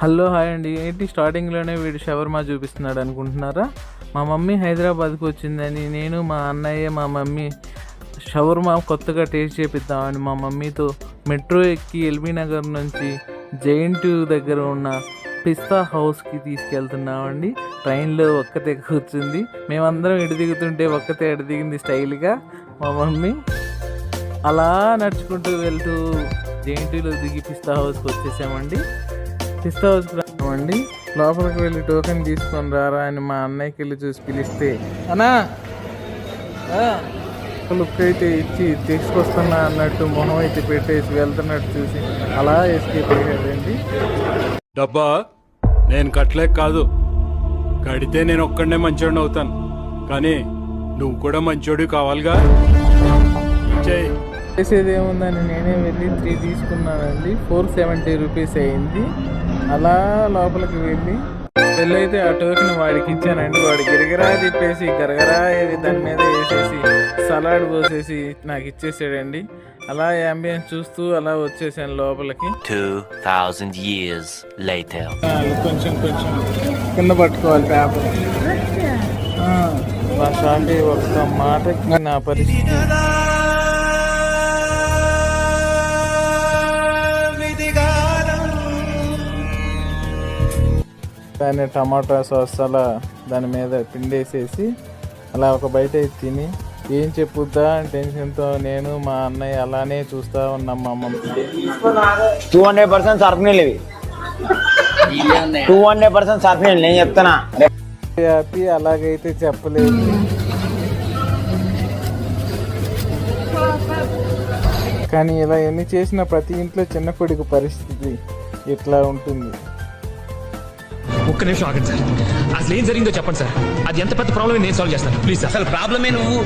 Hello hi అండి. ఏంటి స్టార్టింగ్లోనే వీడు షవర్మా చూపిస్తున్నాడు అనుకుంటున్నారా? మా మమ్మీ హైదరాబాద్కి వచ్చిందని నేను మా అన్నయ్య మా మమ్మీ షవర్మా కొత్తగా టేస్ట్ చేపిద్దామని మా మమ్మీతో మెట్రో ఎక్కి ఎల్బీ నగర్ నుంచి జైంట్ దగ్గర ఉన్న పిస్తా హౌస్కి తీసుకెళ్తున్నామండి. ట్రైన్లో ఒక్కతే కూర్చుంది. మేమందరం ఎటు దిగుతుంటే ఒక్కతే ఎటు దిగింది స్టైల్గా మా మమ్మీ. అలా నడుచుకుంటూ వెళ్తూ జైంట్లో దిగి పిస్తా హౌస్కి వచ్చేసామండి. పిస్తా హౌస్కి రామండి. లోపలికి వెళ్ళి టోకెన్ తీసుకొని రారా అని మా అన్నయ్యకి వెళ్ళి చూసి పిలిస్తే అన్నా లుక్ అయితే ఇచ్చి తీసుకొస్తున్నా అన్నట్టు మొహం అయితే పెట్టేసి వెళ్తున్నట్టు చూసి అలా ఎస్కేప్ అయ్యాడండి. డబ్బా నేను కట్టలేక కాదు, కడితే నేను ఒక్కడనే మంచోడిని అవుతాను, కానీ నువ్వు కూడా మంచోడు కావాలిగా. చేసేది ఏముందని నేనే వెళ్ళి 3 తీసుకున్నానండి. 470 రూపీస్ అయింది. అలా లోపలికి వెళ్ళైతే ఆ టోకెన్ వాడికి ఇచ్చానండి. వాడు గిరగిరా తిప్పేసి గరగరా దాని మీద వేసేసి సలాడ్ పోసేసి నాకు ఇచ్చేసాడండి. అలా అంబియన్స్ చూస్తూ అలా వచ్చేసాను లోపలికి. 2000 years later. కొంచెం కింద పట్టుకోవాలి పేపర్. మా షాంటి ఒక్క మాటకి నా పరిస్థితి. దాన్ని టమాటా సాస్ అలా దాని మీద పిండేసేసి అలా ఒక బయట తిని ఏం చెప్పుద్దా టెన్షన్తో నేను మా అన్నయ్య అలానే చూస్తూ ఉన్నాం. మా అమ్మ 200% సర్ఫ్ నీళ్ళు ఇవి, 200% సర్ఫ్ నీళ్ళు నేను చెప్తున్నా. హ్యాపీ అలాగైతే చెప్పలేదు. కానీ ఇలా ఎన్ని చేసిన ప్రతి ఇంట్లో చిన్న కొడుకు పరిస్థితి ఇట్లా ఉంటుంది. ఒక్క నిమిషం ఆగండి సార్, అసలు ఏం జరిగిందో చెప్పండి సార్. అది ఎంత పెద్ద ప్రాబ్లమ్ నేను సాల్వ్ చేస్తాను ప్లీజ్. అసలు ప్రాబ్లమే నువ్వు